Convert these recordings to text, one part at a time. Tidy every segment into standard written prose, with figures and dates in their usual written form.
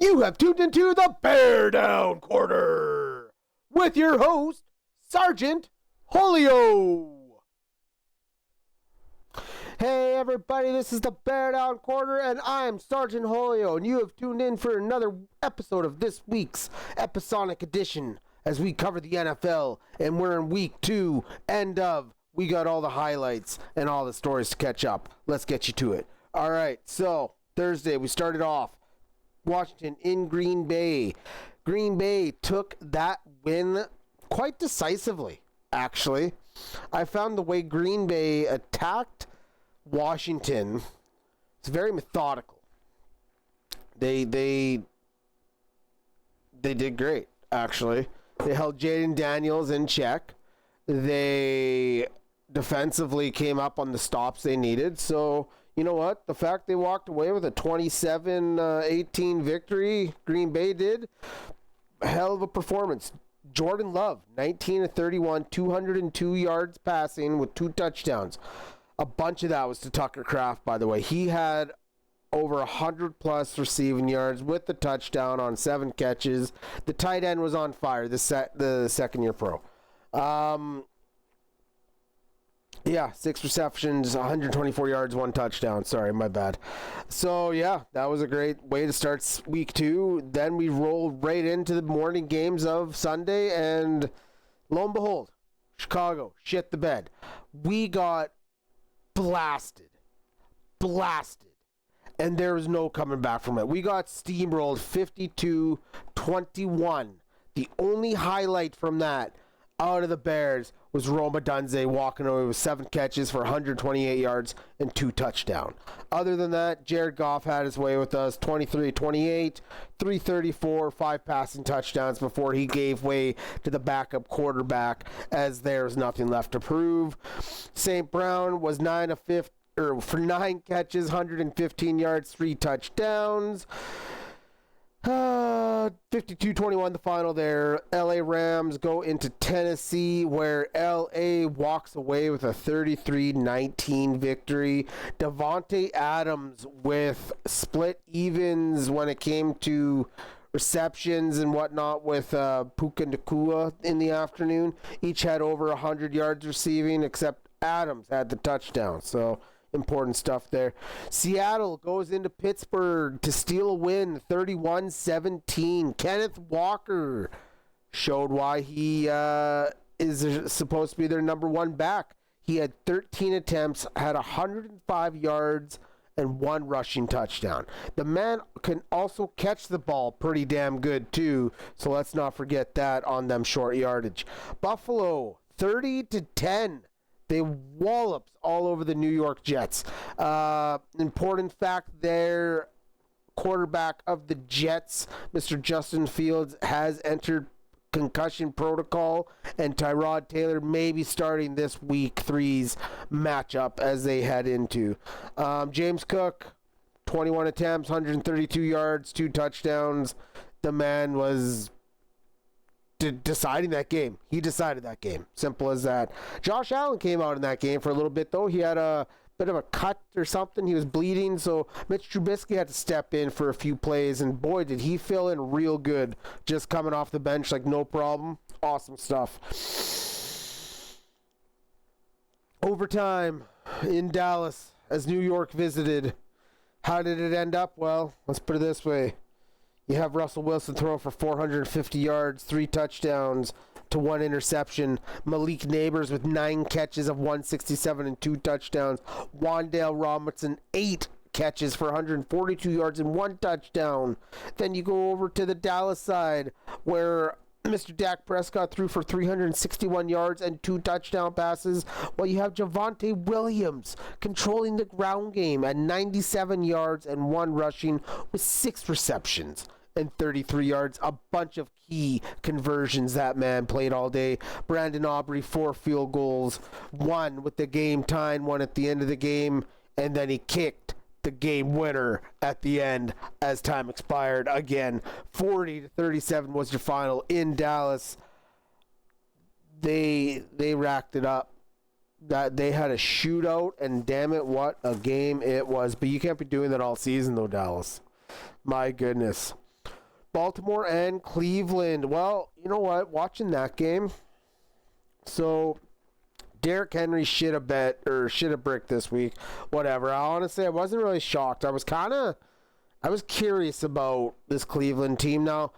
You have tuned into the BearDown Corner with your host, Sergeant Holio. Hey everybody, this is the BearDown Corner and I'm Sergeant Holio, and you have tuned in for another episode of this week's Episodic Edition as we cover the NFL, and we're in week 2, end of. We got all the highlights and all the stories to catch up. Let's get you to it. All right, so Thursday we started off Washington in Green Bay. Green Bay took that win quite decisively, actually. I found the way Green Bay attacked Washington is very methodical. They did great, actually. They held Jaden Daniels in check. They defensively came up on the stops they needed. So, you know what? The fact they walked away with a 27-18 victory, Green Bay did, a hell of a performance. Jordan Love, 19-31, 202 yards passing with 2 touchdowns. A bunch of that was to Tucker Kraft, by the way. He had over 100-plus receiving yards with the touchdown on 7 catches. The tight end was on fire, the second-year pro. 6 receptions, 124 yards, 1 touchdown. Sorry, my bad. So, yeah, that was a great way to start week 2. Then we rolled right into the morning games of Sunday, and lo and behold, Chicago shit the bed. We got blasted, and there was no coming back from it. We got steamrolled 52-21. The only highlight from that out of the Bears was Roma Dunze walking away with 7 catches for 128 yards and 2 touchdowns. Other than that, Jared Goff had his way with us, 23-28, 334, 5 passing touchdowns before he gave way to the backup quarterback as there's nothing left to prove. St. Brown was 9 for 9 catches, 115 yards, 3 touchdowns. 52-21 the final there. LA Rams go into Tennessee, where LA walks away with a 33-19 victory. Devontae Adams with split evens when it came to receptions and whatnot with Puka Nacua in the afternoon. Each had over 100 yards receiving, except Adams had the touchdown. So important stuff there. Seattle goes into Pittsburgh to steal a win, 31-17. Kenneth Walker showed why he is supposed to be their number 1 back. He had 13 attempts, had 105 yards, and 1 rushing touchdown. The man can also catch the ball pretty damn good, too, so let's not forget that on them short yardage. Buffalo, 30-10. They wallops all over the New York Jets. Important fact there, quarterback of the Jets, Mr. Justin Fields, has entered concussion protocol, and Tyrod Taylor may be starting this week 3's matchup as they head into. James Cook, 21 attempts, 132 yards, 2 touchdowns. The man was deciding that game. He decided that game. Simple as that. Josh Allen came out in that game for a little bit, though. He had a bit of a cut or something. He was bleeding, so Mitch Trubisky had to step in for a few plays, and boy, did he fill in real good. Just coming off the bench like no problem. Awesome stuff. Overtime in Dallas as New York visited. How did it end up? Well, let's put it this way. You have Russell Wilson throwing for 450 yards, 3 touchdowns to 1 interception. Malik Neighbors with 9 catches of 167 and 2 touchdowns. Wan'Dale Robinson, 8 catches for 142 yards and 1 touchdown. Then you go over to the Dallas side, where Mr. Dak Prescott threw for 361 yards and 2 touchdown passes, while you have Javonte Williams controlling the ground game at 97 yards and 1 rushing with 6 receptions and 33 yards. A bunch of key conversions that man played all day. Brandon Aubrey, 4 field goals, 1 with the game tied, 1 at the end of the game, and then he kicked the game winner at the end as time expired. Again, 40-37 was your final in Dallas. They racked it up. That they had a shootout, and damn it, what a game it was. But you can't be doing that all season, though, Dallas. My goodness. Baltimore and Cleveland. Well, you know what? Watching that game, so Derrick Henry shit a brick this week. Whatever. Honestly, I wasn't really shocked. I was curious about this Cleveland team. Now,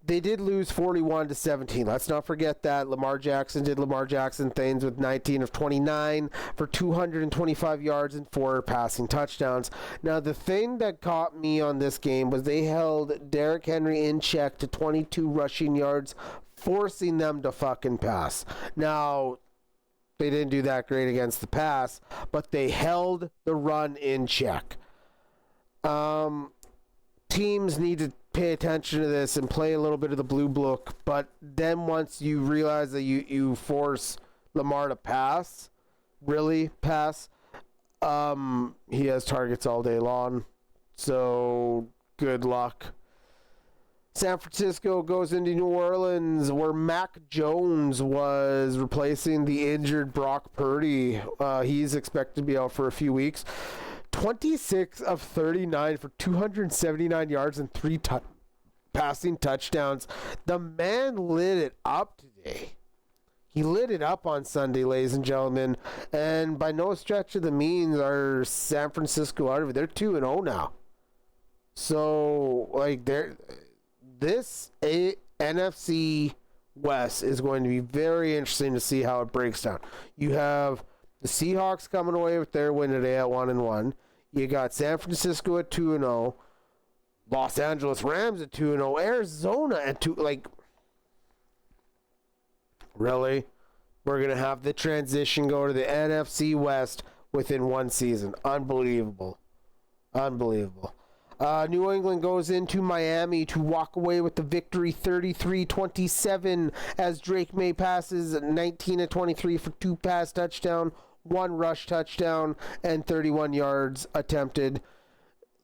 they did lose 41-17. Let's not forget that. Lamar Jackson did Lamar Jackson things with 19 of 29 for 225 yards and 4 passing touchdowns. Now, the thing that caught me on this game was they held Derrick Henry in check to 22 rushing yards, forcing them to fucking pass. Now, they didn't do that great against the pass, but they held the run in check. Teams need to pay attention to this and play a little bit of the blue book, but then once you realize that you force Lamar to pass, really pass, he has targets all day long, so good luck. San Francisco goes into New Orleans, where Mac Jones was replacing the injured Brock Purdy. He's expected to be out for a few weeks. 26 of 39 for 279 yards and 3 passing touchdowns. The man lit it up today. He lit it up on Sunday, ladies and gentlemen. And by no stretch of the means are San Francisco out of it. They're 2-0 now. So, like, this NFC West is going to be very interesting to see how it breaks down. You have the Seahawks coming away with their win today at 1-1. You got San Francisco at 2-0. Los Angeles Rams at 2-0. Arizona at 2. Like, really? We're going to have the transition go to the NFC West within one season. Unbelievable. Unbelievable. New England goes into Miami to walk away with the victory 33-27 as Drake May passes 19 of 23 for 2 pass touchdown, 1 rush touchdown, and 31 yards attempted,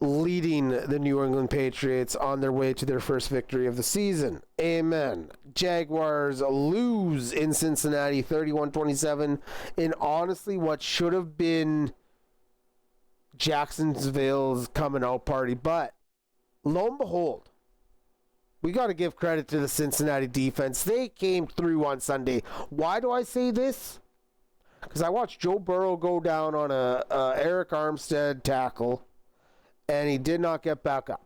leading the New England Patriots on their way to their first victory of the season. Amen. Jaguars lose in Cincinnati 31-27 in honestly what should have been Jacksonville's coming out party, but lo and behold, we got to give credit to the Cincinnati defense. They came through on Sunday. Why do I say this? Because I watched Joe Burrow go down on a Eric Armstead tackle, and he did not get back up.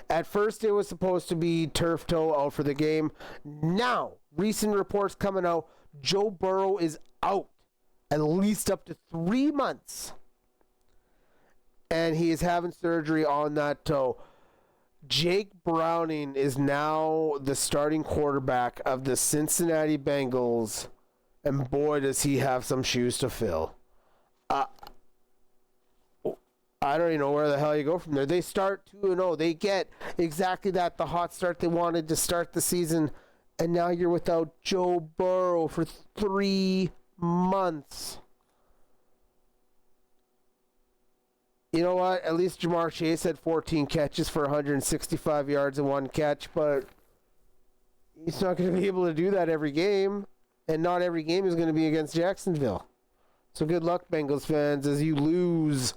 At first, it was supposed to be turf toe out for the game. Now, recent reports coming out, Joe Burrow is out at least up to 3 months. And he is having surgery on that toe. Jake Browning is now the starting quarterback of the Cincinnati Bengals. And boy, does he have some shoes to fill. I don't even know where the hell you go from there. They start 2-0. They get exactly that, the hot start they wanted to start the season. And now you're without Joe Burrow for 3 months. You know what? At least Jamar Chase had 14 catches for 165 yards and 1 catch, but he's not going to be able to do that every game, and not every game is going to be against Jacksonville. So good luck, Bengals fans, as you lose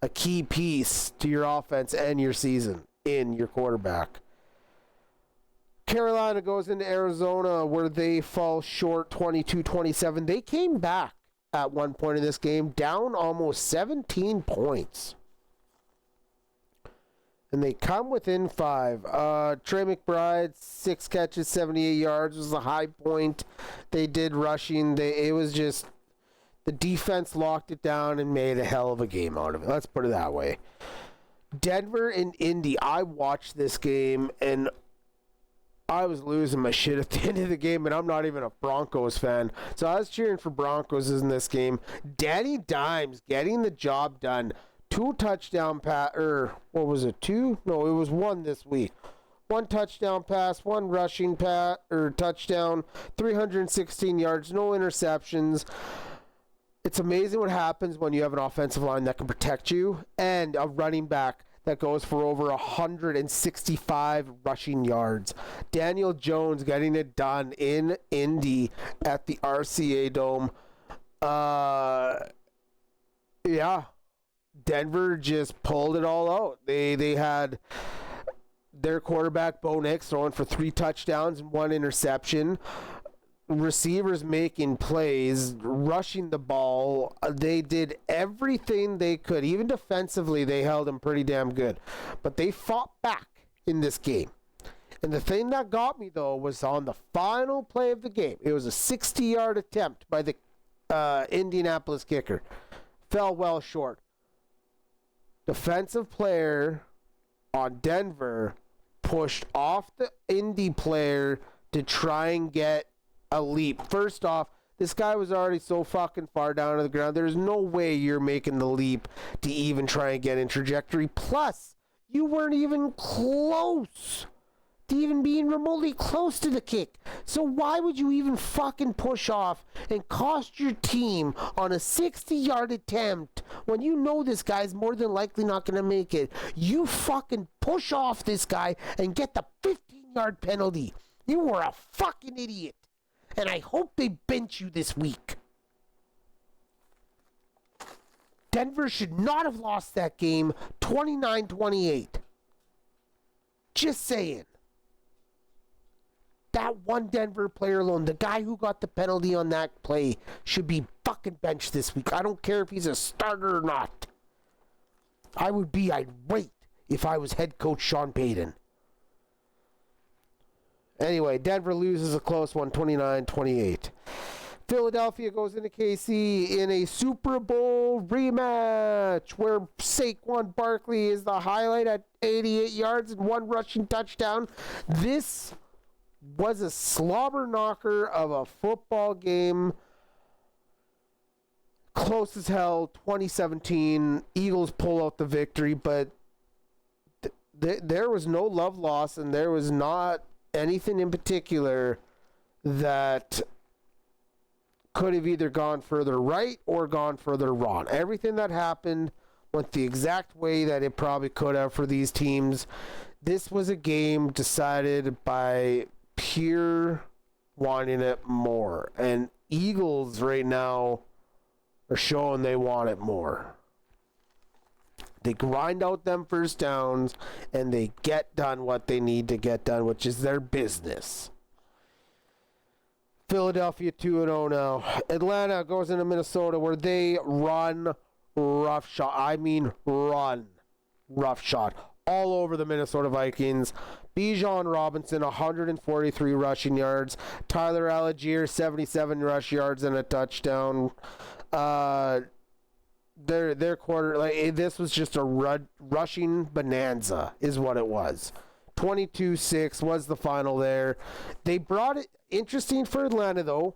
a key piece to your offense and your season in your quarterback. Carolina goes into Arizona, where they fall short 22-27. They came back at one point in this game, down almost 17 points. And they come within 5. Trey McBride, 6 catches, 78 yards was the high point. They did rushing. It was just, the defense locked it down and made a hell of a game out of it. Let's put it that way. Denver and Indy, I watched this game and I was losing my shit at the end of the game, and I'm not even a Broncos fan. So I was cheering for Broncos in this game. Danny Dimes getting the job done. 2 touchdown pass, what was it, 2? No, it was 1 this week. 1 touchdown pass, 1 rushing pass, touchdown, 316 yards, no interceptions. It's amazing what happens when you have an offensive line that can protect you and a running back that goes for over 165 rushing yards. Daniel Jones getting it done in Indy at the RCA Dome. Yeah. Denver just pulled it all out. They had their quarterback, Bo Nix, throwing for 3 touchdowns and 1 interception. Receivers making plays, rushing the ball. They did everything they could. Even defensively, they held them pretty damn good. But they fought back in this game. And the thing that got me, though, was on the final play of the game. It was a 60-yard attempt by the Indianapolis kicker. Fell well short. Defensive player on Denver pushed off the Indy player to try and get a leap. First off, this guy was already so fucking far down to the ground. There's no way you're making the leap to even try and get in trajectory. Plus, you weren't even close to even being remotely close to the kick. So why would you even fucking push off and cost your team on a 60-yard attempt when you know this guy's more than likely not going to make it? You fucking push off this guy and get the 15-yard penalty. You were a fucking idiot. And I hope they bench you this week. Denver should not have lost that game 29-28. Just saying. That one Denver player alone, the guy who got the penalty on that play, should be fucking benched this week. I don't care if he's a starter or not. I would be irate if I was head coach Sean Payton. Anyway, Denver loses a close one, 29-28. Philadelphia goes into KC in a Super Bowl rematch where Saquon Barkley is the highlight at 88 yards and 1 rushing touchdown. This was a slobber knocker of a football game. Close as hell, 2017. Eagles pull out the victory, but there was no love loss, and there was not anything in particular that could have either gone further right or gone further wrong. Everything that happened went the exact way that it probably could have for these teams. This was a game decided by pure wanting it more. And Eagles right now are showing they want it more. They grind out them first downs, and they get done what they need to get done, which is their business. Philadelphia 2-0 now. Atlanta goes into Minnesota where they run roughshod. I mean run roughshod all over the Minnesota Vikings. Bijan Robinson, 143 rushing yards. Tyler Algier, 77 rush yards and a touchdown. Their quarter, this was just a rushing bonanza is what it was. 22-6 was the final there. They brought it, interesting for Atlanta though,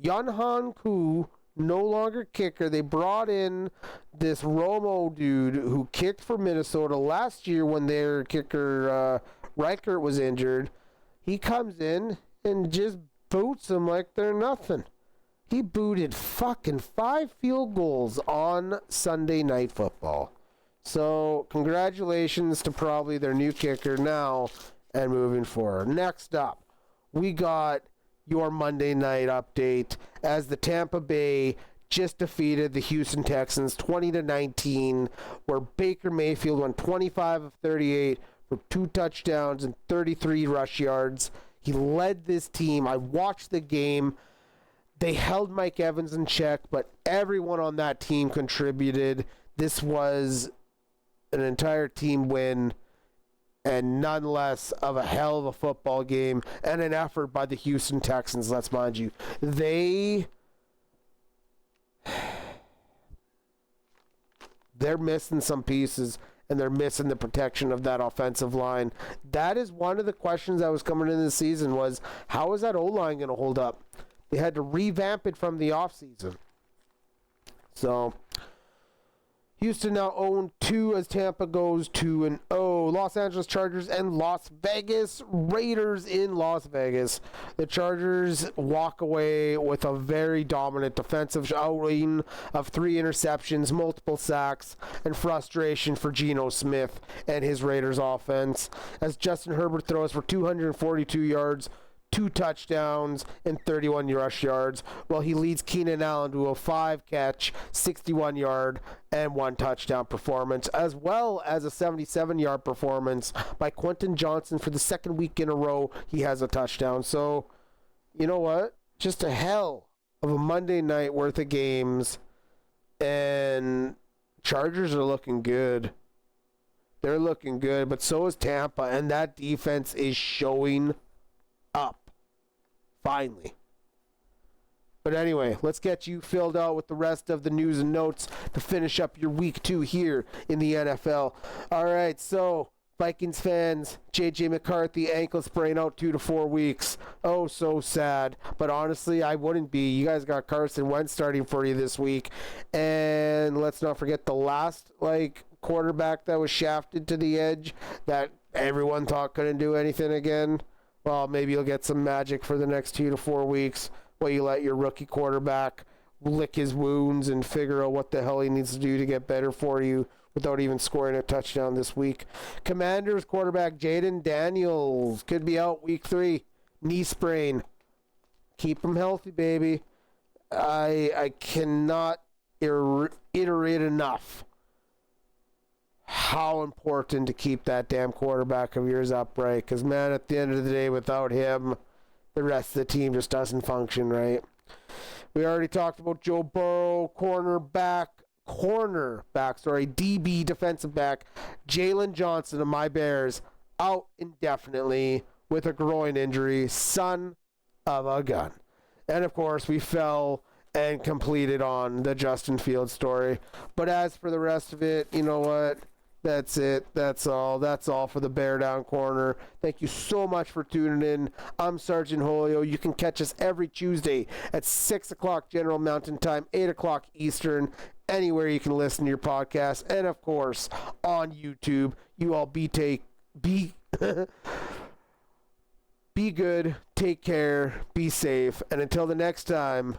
Yunhan Koo, no longer kicker. They brought in this Romo dude who kicked for Minnesota last year when their kicker Reichert was injured. He comes in and just boots them like they're nothing. He booted fucking 5 field goals on Sunday Night Football. So, congratulations to probably their new kicker now and moving forward. Next up, we got your Monday night update as the Tampa Bay just defeated the Houston Texans 20-19, where Baker Mayfield went 25 of 38 for 2 touchdowns and 33 rush yards. He led this team. I watched the game. They held Mike Evans in check, but everyone on that team contributed. This was an entire team win and none less of a hell of a football game and an effort by the Houston Texans, let's mind you. They're missing some pieces, and they're missing the protection of that offensive line. That is one of the questions that was coming into the season was, how is that O-line going to hold up? They had to revamp it from the offseason. So, Houston now 0-2 as Tampa goes 2-0. Los Angeles Chargers and Las Vegas Raiders in Las Vegas. The Chargers walk away with a very dominant defensive outing of 3 interceptions, multiple sacks, and frustration for Geno Smith and his Raiders offense as Justin Herbert throws for 242 yards, 2 touchdowns, and 31 rush yards, while he leads Keenan Allen to a 5-catch, 61-yard, and 1 touchdown performance, as well as a 77-yard performance by Quentin Johnson for the second week in a row. He has a touchdown. So, you know what? Just a hell of a Monday night worth of games, and Chargers are looking good. They're looking good, but so is Tampa, and that defense is showing up. Finally. But anyway, let's get you filled out with the rest of the news and notes to finish up your week 2 here in the NFL. All right, so Vikings fans, J.J. McCarthy ankle sprain out 2 to 4 weeks. Oh, so sad. But honestly, I wouldn't be. You guys got Carson Wentz starting for you this week. And let's not forget the last, quarterback that was shafted to the edge that everyone thought couldn't do anything again. Well, maybe you'll get some magic for the next 2 to 4 weeks while you let your rookie quarterback lick his wounds and figure out what the hell he needs to do to get better for you without even scoring a touchdown this week. Commanders quarterback Jaden Daniels could be out week 3. Knee sprain. Keep him healthy, baby. I cannot iterate enough how important to keep that damn quarterback of yours upright. Because, man, at the end of the day, without him, the rest of the team just doesn't function right. We already talked about Joe Burrow, DB defensive back, Jalen Johnson of my Bears, out indefinitely with a groin injury. Son of a gun. And, of course, we fell and completed on the Justin Fields story. But as for the rest of it, you know what? That's it. That's all. That's all for the BearDown Corner. Thank you so much for tuning in. I'm Sergeant Julio. You can catch us every Tuesday at 6 o'clock General Mountain Time, 8 o'clock Eastern, anywhere you can listen to your podcast, and, of course, on YouTube. You all be good, take care, be safe, and until the next time,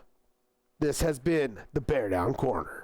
this has been the BearDown Corner.